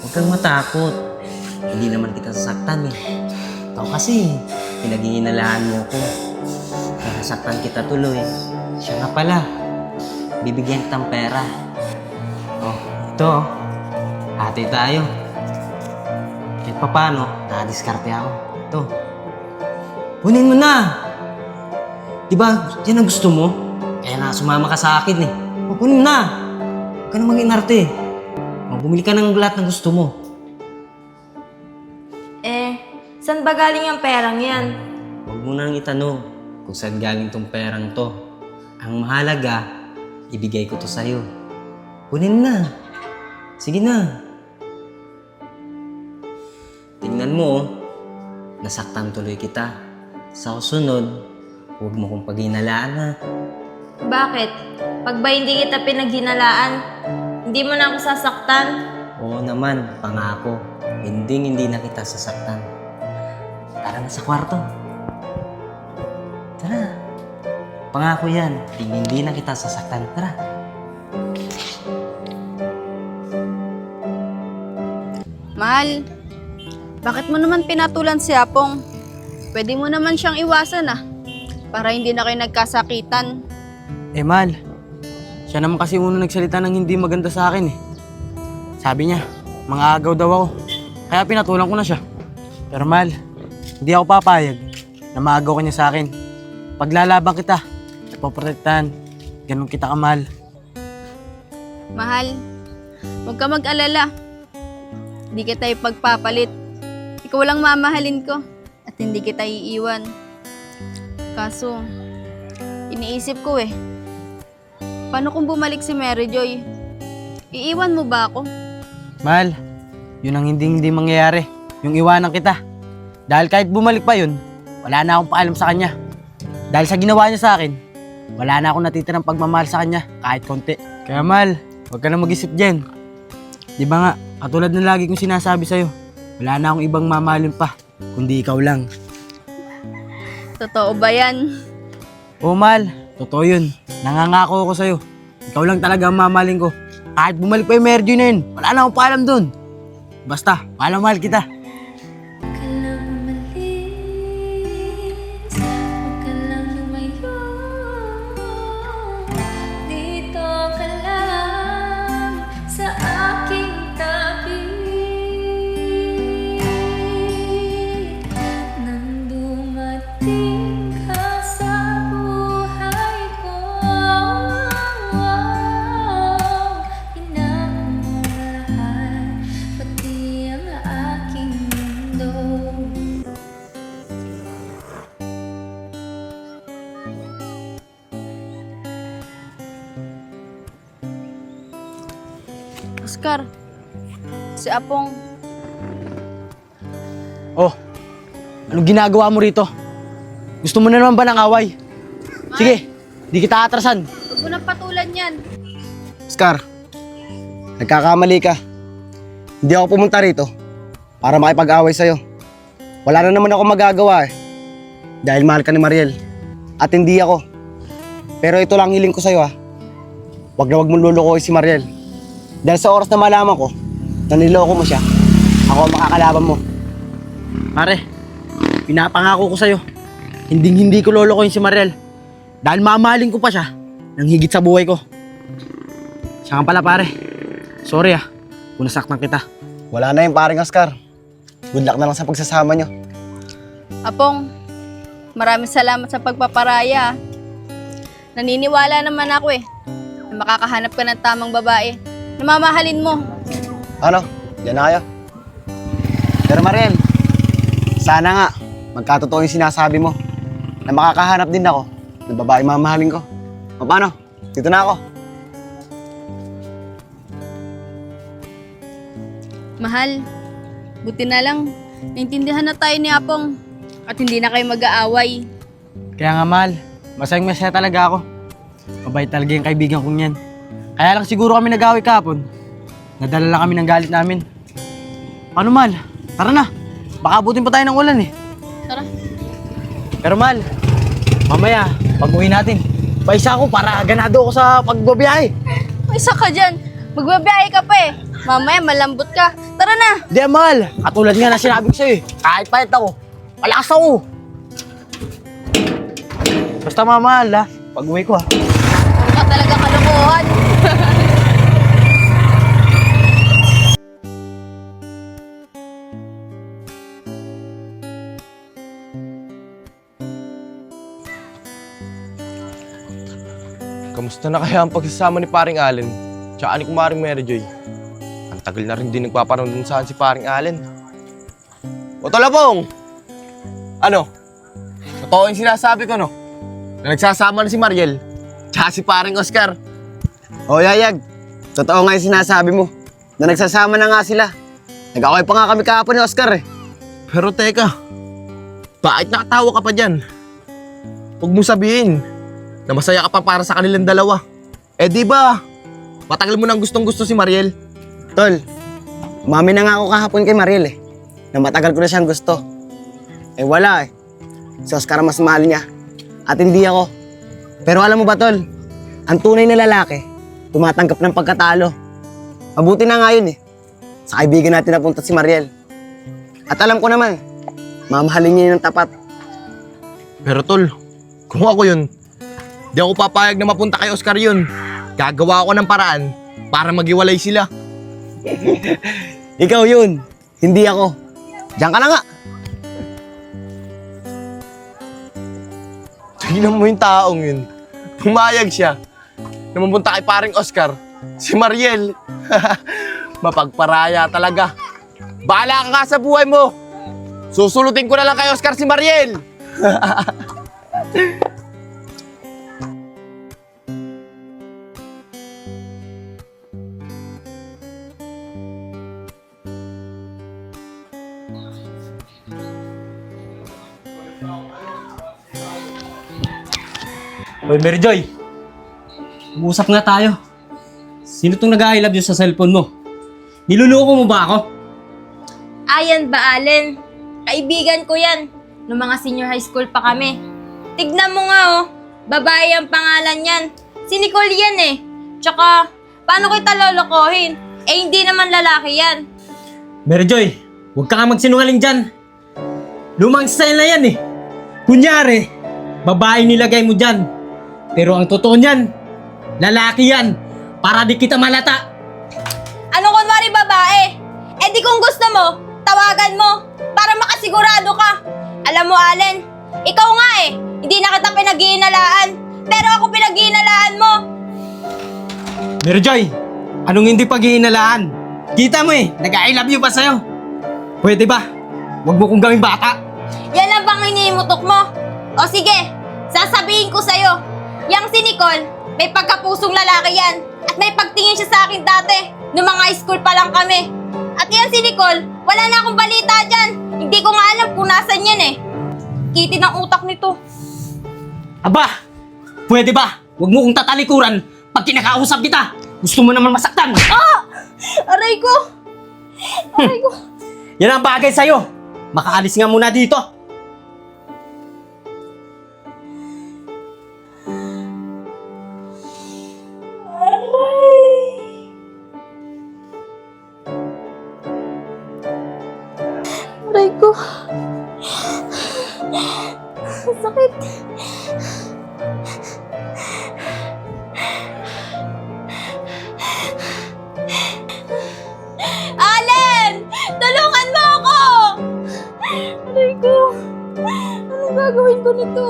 Huwag kang matakot. Hindi naman kita sasaktan eh. Ikaw kasi, pinaghihinalaan mo ko. Kaya nasaktan kita tuloy. Siya nga pala, bibigyan kitang pera. Oh, ito oh. Hati tayo. Kahit pa paano, nakadiskarte ako. Ito. Kunin mo na! Diba, yan ang gusto mo? Kaya na sumama ka sa akin eh. O, kunin mo na! Huwag ka na maging arte. O, bumili ka ng lahat ng gusto mo. Saan ba galing ang perang yan? Huwag mo nang itanong kung saan galing tong perang to. Ang mahalaga, ibigay ko to sa'yo. Kunin na. Sige na. Tingnan mo oh. Nasaktan tuloy kita. Sa susunod, huwag mo kong paghinalaan ha. Bakit? Pag ba hindi kita pinaghinalaan, hindi mo na ako sasaktan? Oo naman, pangako. Hindi na kita sasaktan. Tara na sa kwarto. Tara. Pangako yan. Hindi na kita sasaktan. Tara. Mahal, bakit mo naman pinatulan si Apong? Pwede mo naman siyang iwasan para hindi na kayo nagkasakitan. Mahal, siya naman kasi unang nagsalita ng hindi maganda sa akin eh. Sabi niya, mga agaw daw ako. Kaya pinatulan ko na siya. Pero mahal, hindi ako papayag na maagaw ka niya sa akin. Paglalaban kita at poprotektahan, ganun kita kamahal. Mahal, huwag ka mag-alala. Hindi kita ipagpapalit. Ikaw lang mamahalin ko at hindi kita iiwan. Kaso, iniisip ko paano kung bumalik si Mary Joy? Iiwan mo ba ako? Mahal, yun ang hindi mangyayari. Yung iwanan kita. Dahil kahit bumalik pa yun, wala na akong paalam sa kanya. Dahil sa ginawa niya sa akin, wala na akong natitirang pagmamahal sa kanya, kahit konti. Kaya mahal, huwag ka na mag-isip dyan. Di ba nga, katulad ng lagi kong sinasabi sa'yo, wala na akong ibang mamahalin pa, kundi ikaw lang. Totoo ba yan? Oo mahal, totoo yun. Nangangako ako sa'yo. Ikaw lang talaga ang mamahalin ko. Kahit bumalik pa yung Mary Joy na yun, wala na akong paalam dun. Basta, mahal kita. Oscar, si Apong, Oh, anong ginagawa mo rito? Gusto mo na naman ba ng away? Sige, di kita atrasan. huwag mo nang patulan yan. Oscar, nagkakamali ka. Hindi ako pumunta rito para makipag-away sa'yo. Wala na naman ako magagawa dahil mahal ka ni Mariel. At hindi ako. Pero ito lang hiling ko sa'yo Wag na wag mong lulukoy si Mariel. Dahil sa oras na malaman ko na niloko mo siya, ako ang makakalaban mo. Pare, pinapangako ko sa'yo, hindi ko lolokohin si Mariel. Dahil mamahalin ko pa siya ng higit sa buhay ko. Siya nga pala pare, sorry kung nasaktan kita. Wala na yung paring Oscar. Good luck na lang sa pagsasama nyo. Apong, maraming salamat sa pagpaparaya. Naniniwala naman ako na makakahanap ka ng tamang babae na mamahalin mo. Ano? Diyan na kayo. Pero Mariel, sana nga magkatotoo yung sinasabi mo na makakahanap din ako ng babae mamahalin ko. O paano? Dito na ako. Mahal, buti na lang naintindihan na tayo ni Apong at hindi na kayo mag-aaway. Kaya nga mahal, masayang-masaya talaga ako. Mabait talaga yung kaibigan kong yan. Kaya lang siguro kami nag-away kahapon. Nadala lang kami ng galit namin. Paano mahal? Tara na. Baka abutin pa tayo ng ulan Tara. Pero mahal, mamaya, pag uwi natin, paisa ako para ganado ako sa pagbabiyahe. May isa ka dyan. Magbabiyahe ka pa Mamaya malambot ka. Tara na! Di, mahal. Katulad nga na sinabi ko sa'yo eh. Kahit pahit ako, malakas ako. Basta mamahal ha. Pag uwi ko ha. Puro ka talaga kalokohan. Kamusta na kaya ang pagsasama ni Paring Allen? Tsaka ni Kumaring Mary Joy? Ang tagal na rin din nagpaparamdam saan si Paring Allen. O Tolapong! Ano? Totoo yung sinasabi ko, no? Na nagsasama na si Mariel, tsaka si Paring Oscar. O Yayag, totoo nga yung sinasabi mo. Na nagsasama na nga sila. Nag-away pa nga kami kahapon ni Oscar eh. Pero teka, bakit nakatawa ka pa dyan? Huwag mo sabihin na masaya ka pa para sa kanilang dalawa. Eh di ba, matagal mo nang gustong-gusto si Mariel. Tol, umami na nga ako kahapon kay Mariel eh. Na matagal ko na siyang gusto. Eh wala eh. Si Oscar ang mas mahal niya. At hindi ako. Pero alam mo ba, Tol? Ang tunay na lalaki, tumatanggap ng pagkatalo. Mabuti na nga yun eh. Sa kaibigan natin napunta si Mariel. At alam ko naman, mamahalin niya yun ng tapat. Pero tol, kung ako yun, di ako papayag na mapunta kay Oscar yun. Gagawa ako ng paraan para maghiwalay sila. Ikaw yun, hindi ako. Diyan ka na nga. Tingnan mo yung taong yun. Pumayag siya na mapunta kay paring Oscar. Si Mariel. Mapagparaya talaga. Bahala ka nga sa buhay mo. Susulutin ko na lang kay Oscar si Mariel. Hoy, Mary Joy. Umusap nga tayo. Sino tong nag-I love you sa cellphone mo? Niluloko mo ba ako? Ayan ba, Allen? Kaibigan ko yan. Noong mga senior high school pa kami. Tignan mo nga oh. Babae ang pangalan yan. Si Nicole yan eh. Tsaka, paano kita lolokohin? Eh hindi naman lalaki yan. Mary Joy, huwag ka nga magsinungaling dyan. Lumang style na yan eh. Kunyari, babae nilagay mo dyan. Pero ang totoo niyan, lalaki yan. Para di kita malata. Ano kunwari babae? Eh di kung gusto mo, tawagan mo. Para makasigurado ka. Alam mo, Allen, ikaw nga eh. Hindi na kita pinag-iinalaan. Pero ako pinag-iinalaan mo. Mary Joy, anong hindi pag-iinalaan? Kita mo eh, nag-I love you pa sa'yo. Pwede ba? Huwag mo kong gawing bata. Yan lang bang inimutok mo? O sige, sasabihin ko sa'yo. Yang si Nicole, may pagkapusong lalaki yan. At may pagtingin siya sa akin dati. Noong mga high school pa lang kami. At yan si Nicole, wala na akong balita dyan. Hindi ko nga alam kung nasan yan eh. Kiti ng utak nito. Aba, pwede ba? Huwag mo kong tatalikuran pag kinakausap kita. Gusto mo naman masaktan. Ah! Aray ko! Aray ko! Yan ang bagay sa'yo. Makaalis nga muna dito. Aray ko! Sakit! Allen! Tulungan mo ako! Aray ko! Anong gagawin ko nito?